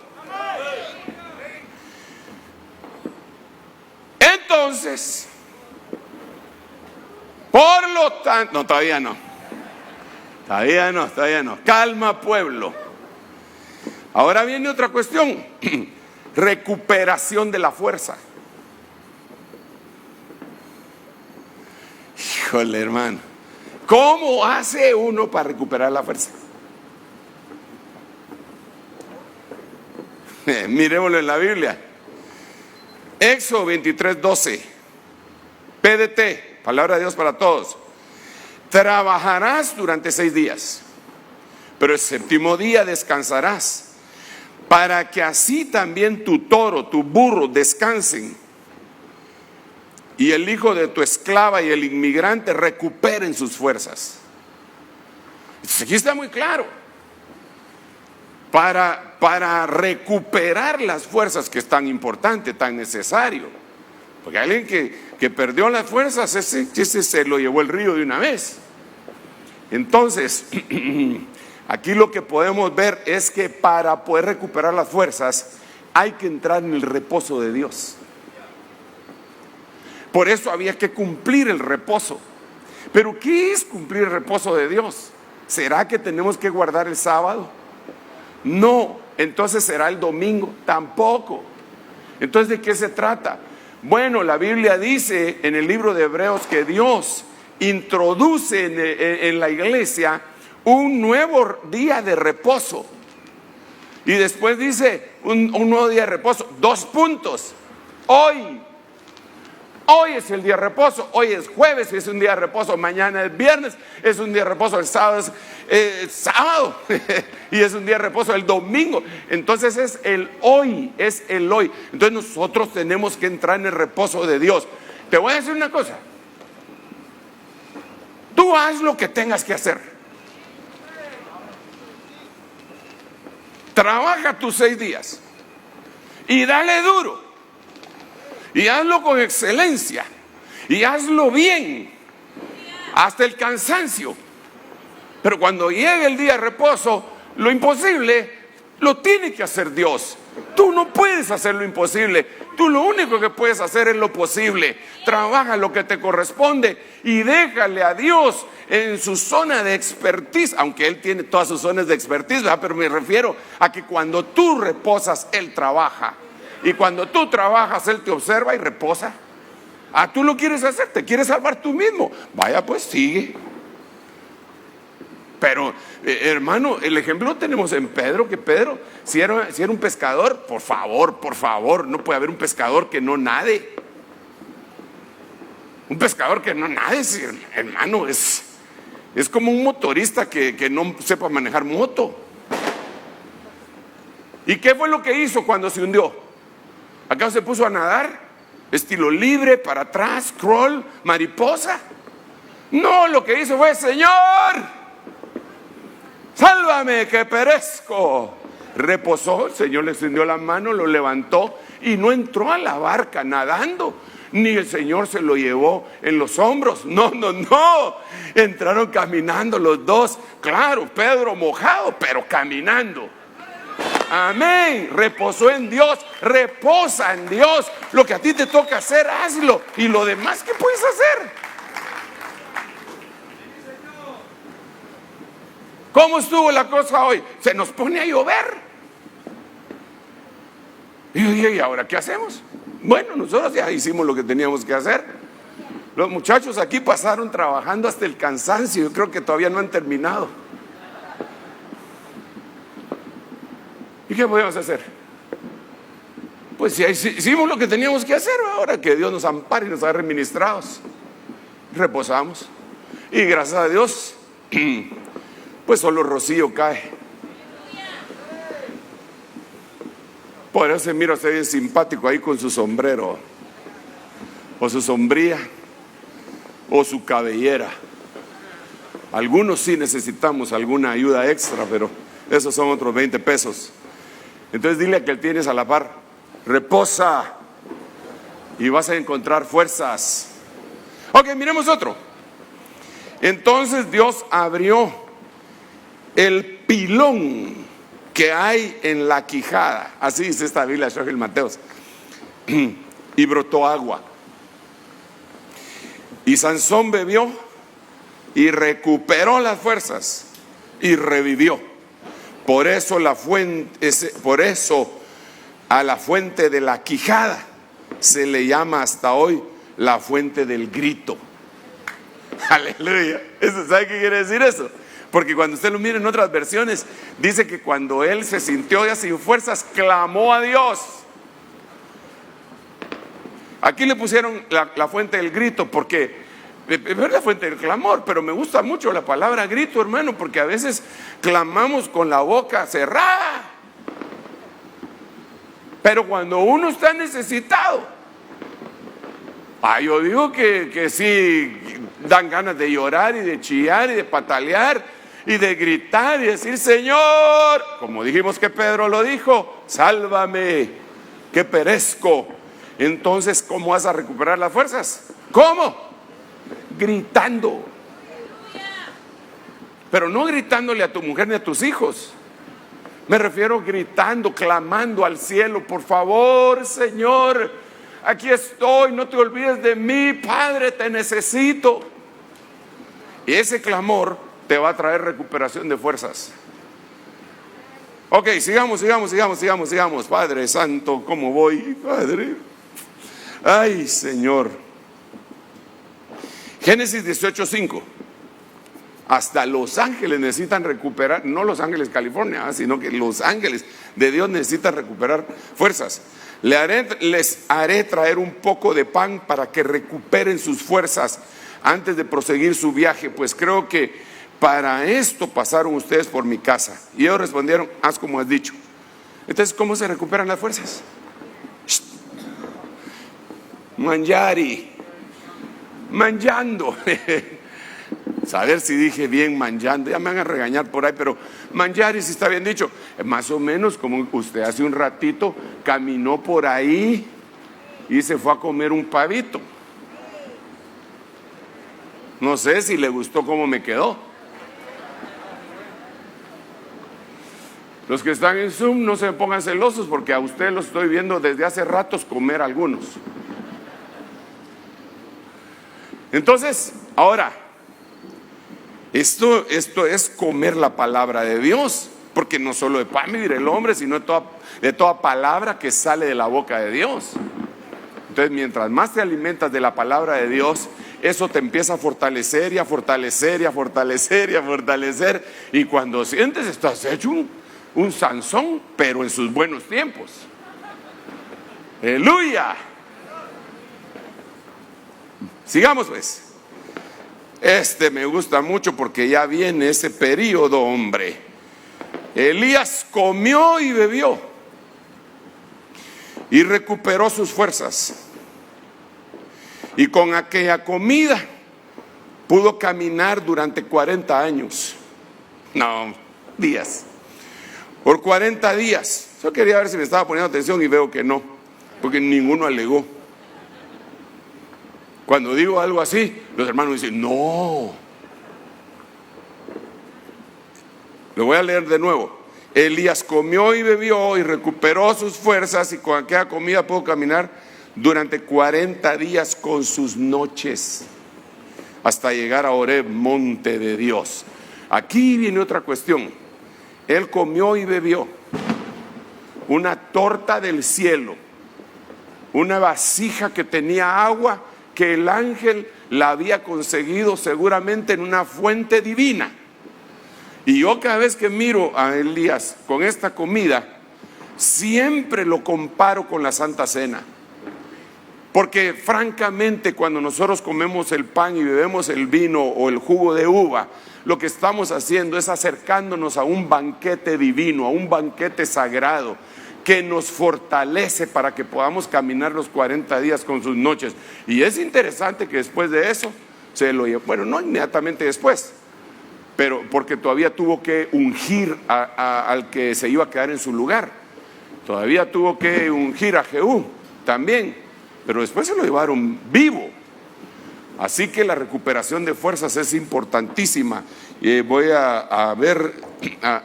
Entonces, por lo tanto, no, todavía no. Calma, pueblo. Ahora viene otra cuestión. Recuperación de la fuerza. Híjole, hermano. ¿Cómo hace uno para recuperar la fuerza? Miremoslo en la Biblia. Éxodo 23:12. PDT, palabra de Dios para todos. Trabajarás durante 6 días, pero el 7º día descansarás, para que así también tu toro, tu burro descansen, y el hijo de tu esclava y el inmigrante recuperen sus fuerzas. Entonces aquí está muy claro. Para recuperar las fuerzas, que es tan importante, tan necesario. Porque alguien que perdió las fuerzas, ese se lo llevó el río de una vez. Entonces, aquí lo que podemos ver es que para poder recuperar las fuerzas hay que entrar en el reposo de Dios. Por eso había que cumplir el reposo. Pero ¿qué es cumplir el reposo de Dios? ¿Será que tenemos que guardar el sábado? No. Entonces ¿será el domingo? Tampoco. Entonces ¿de qué se trata? Bueno, la Biblia dice en el libro de Hebreos que Dios introduce en la iglesia un nuevo día de reposo. Y después dice un nuevo día de reposo. 2 puntos. Hoy es el día de reposo. Hoy es jueves y es un día de reposo. Mañana es viernes, es un día de reposo. El sábado es sábado y es un día de reposo el domingo. Entonces es el hoy. Entonces nosotros tenemos que entrar en el reposo de Dios. Te voy a decir una cosa. Tú haz lo que tengas que hacer. Trabaja tus 6 días y dale duro. Y hazlo con excelencia. Y hazlo bien. Hasta el cansancio. Pero cuando llegue el día de reposo, lo imposible lo tiene que hacer Dios. Tú no puedes hacer lo imposible. Tú lo único que puedes hacer es lo posible. Trabaja lo que te corresponde y déjale a Dios en su zona de expertise, aunque Él tiene todas sus zonas de expertise, ¿verdad? Pero me refiero a que cuando tú reposas, Él trabaja. Y cuando tú trabajas, Él te observa y reposa. Tú lo quieres hacer, te quieres salvar tú mismo. Vaya, pues sigue. Pero, hermano, el ejemplo lo tenemos en Pedro, que Pedro, si era un pescador, por favor, no puede haber un pescador que no nade. Un pescador que no nade, hermano, es como un motorista que no sepa manejar moto. ¿Y qué fue lo que hizo cuando se hundió? ¿Acaso se puso a nadar? Estilo libre, para atrás, crawl, mariposa. No, lo que hizo fue: Señor, sálvame que perezco. Reposó, el Señor le extendió la mano, lo levantó y no entró a la barca nadando, ni el Señor se lo llevó en los hombros. No, entraron caminando los dos. Claro, Pedro mojado, pero caminando. Amén. Reposó en Dios, reposa en Dios. Lo que a ti te toca hacer, hazlo. Y lo demás, ¿qué puedes hacer? ¿Cómo estuvo la cosa hoy? Se nos pone a llover. Y yo dije: ¿y ahora qué hacemos? Bueno, nosotros ya hicimos lo que teníamos que hacer. Los muchachos aquí pasaron trabajando hasta el cansancio. Yo creo que todavía no han terminado. ¿Y qué podemos hacer? Pues si hicimos lo que teníamos que hacer, ahora que Dios nos ampare y nos agarre ministrados. Reposamos. Y gracias a Dios, pues solo rocío cae. Por eso se mira usted bien simpático ahí con su sombrero, o su sombría, o su cabellera. Algunos sí necesitamos alguna ayuda extra, pero esos son otros 20 pesos. Entonces dile a que tienes a la par: reposa y vas a encontrar fuerzas. Ok, miremos otro. Entonces Dios abrió el pilón que hay en la quijada, así dice esta Biblia, Shogil Mateos, y brotó agua. Y Sansón bebió y recuperó las fuerzas y revivió. Por eso a la fuente de la quijada se le llama hasta hoy la fuente del grito. Aleluya. ¿Sabe qué quiere decir eso? Porque cuando usted lo mira en otras versiones, dice que cuando él se sintió ya sin fuerzas, clamó a Dios. Aquí le pusieron la fuente del grito porque es la fuente del clamor, pero me gusta mucho la palabra grito, hermano, porque a veces clamamos con la boca cerrada. Pero cuando uno está necesitado, yo digo que sí dan ganas de llorar y de chillar y de patalear y de gritar y decir: Señor, como dijimos que Pedro lo dijo, sálvame que perezco. Entonces, ¿cómo vas a recuperar las fuerzas? ¿Cómo? Gritando. Pero no gritándole a tu mujer ni a tus hijos. Me refiero gritando, clamando al cielo: por favor, Señor, aquí estoy, no te olvides de mí, Padre, te necesito. Y ese clamor te va a traer recuperación de fuerzas. Ok, sigamos. Padre Santo, ¿cómo voy, Padre? Ay, Señor. Génesis 18:5. Hasta los ángeles necesitan recuperar, no Los Ángeles, California, sino que los ángeles de Dios necesitan recuperar fuerzas. Les haré traer un poco de pan para que recuperen sus fuerzas antes de proseguir su viaje, pues creo que para esto pasaron ustedes por mi casa. Y ellos respondieron: haz como has dicho. Entonces, ¿cómo se recuperan las fuerzas? Manjando. Saber si dije bien manjando, ya me van a regañar por ahí, pero manjari si está bien dicho. Más o menos como usted hace un ratito caminó por ahí y se fue a comer un pavito. No sé si le gustó cómo me quedó. Los que están en Zoom no se pongan celosos porque a ustedes los estoy viendo desde hace ratos comer algunos. Entonces, ahora, esto es comer la palabra de Dios, porque no solo de pan vivirá el hombre, sino de toda palabra que sale de la boca de Dios. Entonces, mientras más te alimentas de la palabra de Dios, eso te empieza a fortalecer y a fortalecer y a fortalecer y a fortalecer. Y cuando sientes, estás hecho un Sansón, pero en sus buenos tiempos. ¡Aleluya! Sigamos pues. Me gusta mucho porque ya viene ese periodo, hombre. Elías comió y bebió y recuperó sus fuerzas. Y con aquella comida pudo caminar durante 40 años. No, días. Por 40 días. Yo quería ver si me estaba poniendo atención y veo que no, porque ninguno alegó. Cuando digo algo así, los hermanos dicen, no. Lo voy a leer de nuevo. Elías comió y bebió y recuperó sus fuerzas y con aquella comida pudo caminar durante 40 días con sus noches hasta llegar a Horeb, monte de Dios. Aquí viene otra cuestión. Él comió y bebió una torta del cielo, una vasija que tenía agua que el ángel la había conseguido seguramente en una fuente divina. Y yo cada vez que miro a Elías con esta comida, siempre lo comparo con la Santa Cena. Porque francamente cuando nosotros comemos el pan y bebemos el vino o el jugo de uva, lo que estamos haciendo es acercándonos a un banquete divino, a un banquete sagrado que nos fortalece para que podamos caminar los 40 días con sus noches. Y es interesante que después de eso se lo llevó, bueno, no inmediatamente después, pero porque todavía tuvo que ungir al que se iba a quedar en su lugar. Todavía tuvo que ungir a Jehú también, pero después se lo llevaron vivo. Así que la recuperación de fuerzas es importantísima. Voy a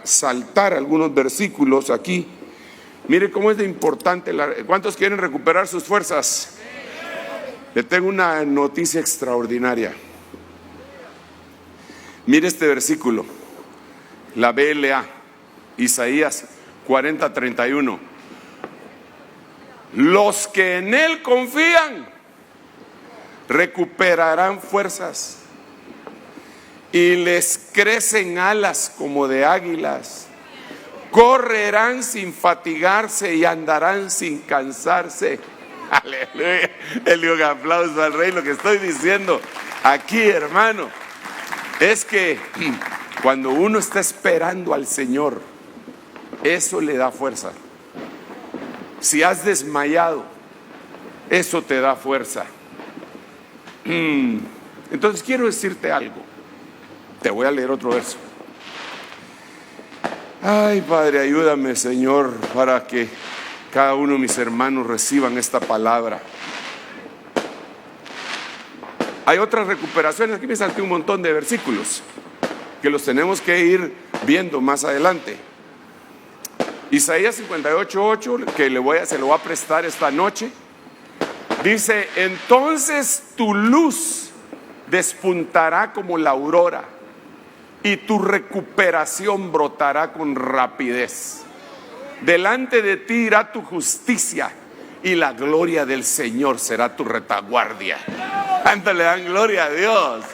saltar algunos versículos aquí. Mire cómo es de importante. ¿Cuántos quieren recuperar sus fuerzas? Le tengo una noticia extraordinaria. Mire este versículo, la BLA, Isaías 40:31. Los que en Él confían recuperarán fuerzas y les crecen alas como de águilas. Correrán sin fatigarse y andarán sin cansarse. Aleluya. Le doy un aplauso al Rey. Lo que estoy diciendo aquí, hermano, es que cuando uno está esperando al Señor, eso le da fuerza. Si has desmayado, eso te da fuerza. Entonces quiero decirte algo. Te voy a leer otro verso. Ay, Padre, ayúdame, Señor, para que cada uno de mis hermanos reciban esta palabra. Hay otras recuperaciones. Aquí me salté un montón de versículos que los tenemos que ir viendo más adelante. Isaías 58:8, que se lo voy a prestar esta noche, dice: entonces tu luz despuntará como la aurora y tu recuperación brotará con rapidez. Delante de ti irá tu justicia y la gloria del Señor será tu retaguardia. ¿Cuánto le dan gloria a Dios?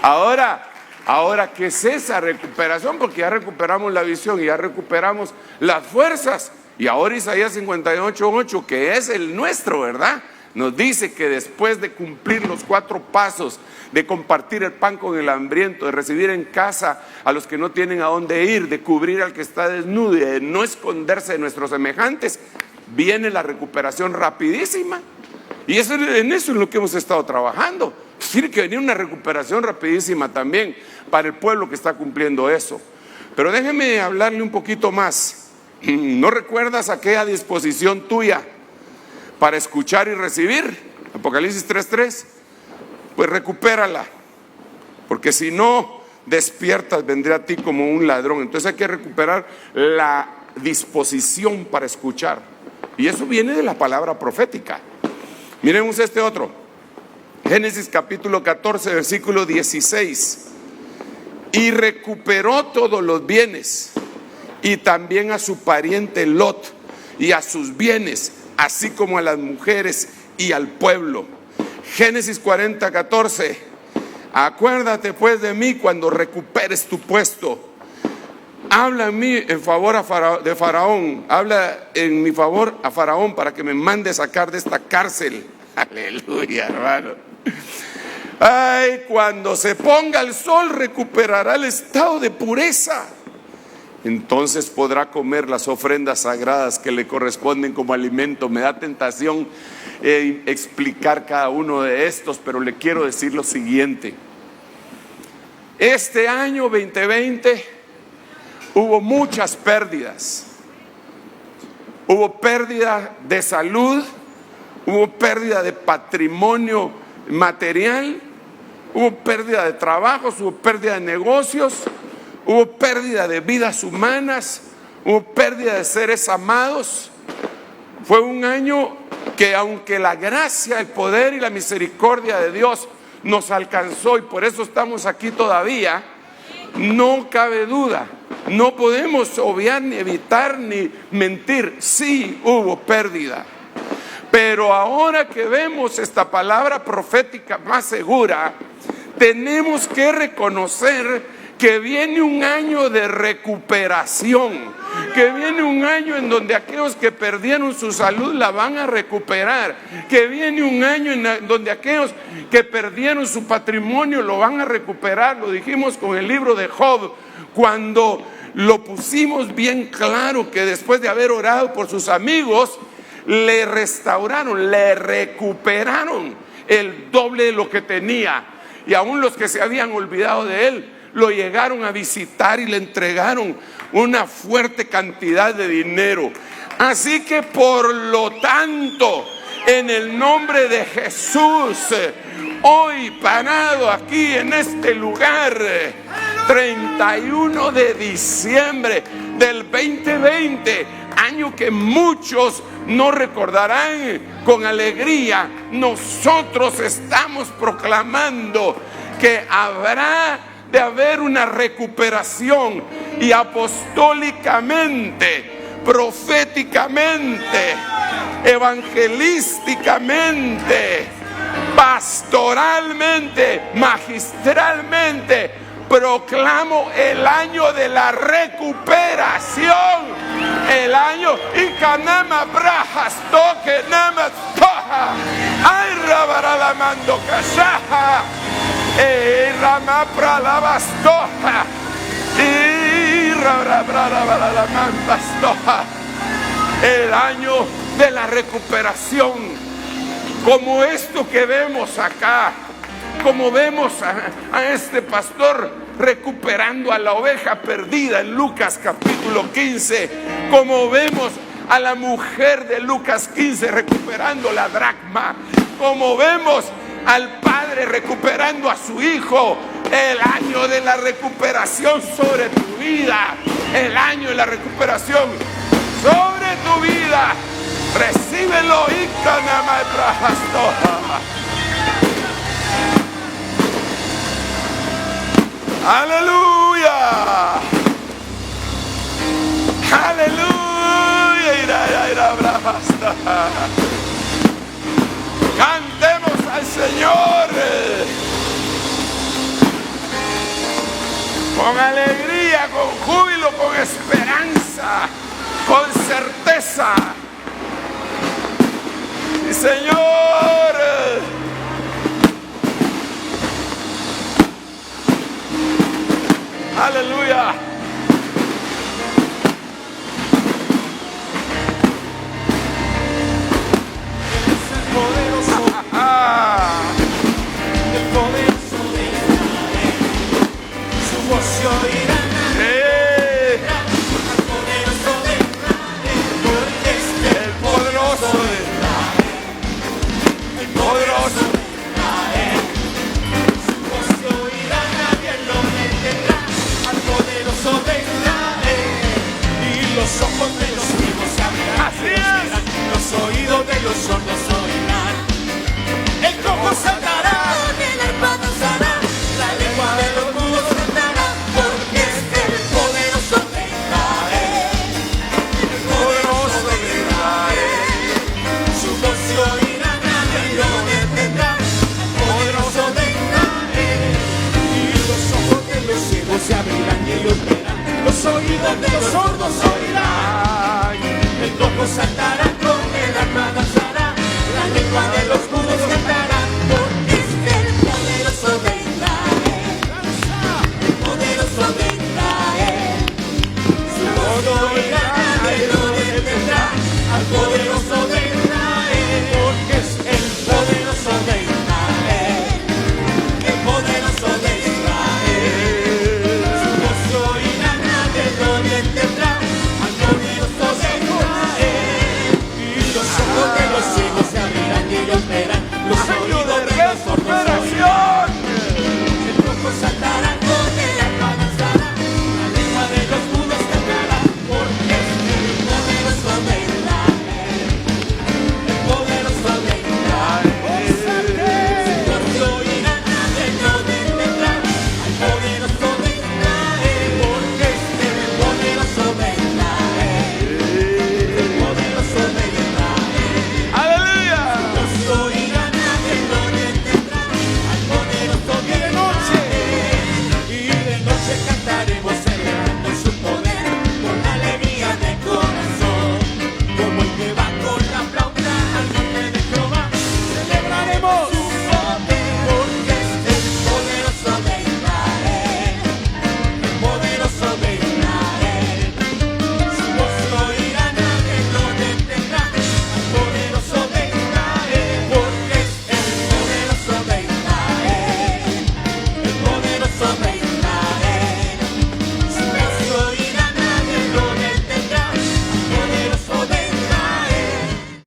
Ahora, ¿qué es esa recuperación? Porque ya recuperamos la visión y ya recuperamos las fuerzas. Y ahora Isaías 58:8, que es el nuestro, ¿verdad? Nos dice que después de cumplir los 4 pasos, de compartir el pan con el hambriento, de recibir en casa a los que no tienen a dónde ir, de cubrir al que está desnudo y de no esconderse de nuestros semejantes, viene la recuperación rapidísima. Y en eso es lo que hemos estado trabajando. Tiene que venir una recuperación rapidísima también para el pueblo que está cumpliendo eso. Pero déjeme hablarle un poquito más. ¿No recuerdas aquella disposición tuya para escuchar y recibir? Apocalipsis 3:3. Pues recupérala, porque si no despiertas vendré a ti como un ladrón. Entonces hay que recuperar la disposición para escuchar. Y eso viene de la palabra profética. Miremos este otro. Génesis capítulo 14, versículo 16. Y recuperó todos los bienes, y también a su pariente Lot, y a sus bienes, así como a las mujeres y al pueblo. Génesis 40, 14. Acuérdate pues de mí cuando recuperes tu puesto. Habla en mí en favor de Faraón. Habla en mi favor a Faraón para que me mande sacar de esta cárcel. Aleluya, hermano. Ay, cuando se ponga el sol recuperará el estado de pureza. Entonces podrá comer las ofrendas sagradas que le corresponden como alimento. Me da tentación explicar cada uno de estos, pero le quiero decir lo siguiente. Este año 2020 hubo muchas pérdidas. Hubo pérdida de salud, hubo pérdida de patrimonio material, hubo pérdida de trabajos, hubo pérdida de negocios, hubo pérdida de vidas humanas, hubo pérdida de seres amados. Fue un año que, aunque la gracia, el poder y la misericordia de Dios nos alcanzó, y por eso estamos aquí todavía, no cabe duda, no podemos obviar ni evitar ni mentir. Sí hubo pérdida, pero ahora que vemos esta palabra profética más segura, tenemos que reconocer que viene un año de recuperación, que viene un año en donde aquellos que perdieron su salud la van a recuperar, que viene un año en donde aquellos que perdieron su patrimonio lo van a recuperar. Lo dijimos con el libro de Job, cuando lo pusimos bien claro, que después de haber orado por sus amigos, le restauraron, le recuperaron el doble de lo que tenía, y aún los que se habían olvidado de él lo llegaron a visitar y le entregaron una fuerte cantidad de dinero. Así que por lo tanto, en el nombre de Jesús, hoy parado aquí en este lugar, 31 de diciembre del 2020, año que muchos no recordarán con alegría, nosotros estamos proclamando que habrá de haber una recuperación, y apostólicamente, proféticamente, evangelísticamente, pastoralmente, magistralmente, proclamo el año de la recuperación, el año Ikanama Brajas Toque Nama Toja, Ay Rabaralamando Kashaja, Rama Pralabastoja, y Rabaralamando, el año de la recuperación, como esto que vemos acá. Como vemos a este pastor recuperando a la oveja perdida en Lucas capítulo 15, como vemos a la mujer de Lucas 15 recuperando la dracma, como vemos al padre recuperando a su hijo. El año de la recuperación sobre tu vida, el año de la recuperación sobre tu vida, recíbelo. Aleluya, aleluya. Cantemos al Señor con alegría, con júbilo, con esperanza, con certeza. Sí, Señor. Aleluya. Es el poderoso, el poderoso de Israel. Su voz se oirá. El poderoso de Israel. Porque es el poderoso de Israel. El poderoso de Israel. Su voz se oirá, nadie lo detendrá. Al poderoso de Israel, y los ojos voz de los sordos oirán, el cojo saltará, con el arma danzará, la lengua de los mudos cantará, porque es el poderoso de Israel, el poderoso de Israel. Su voz oirá, nadie lo detendrá, al poder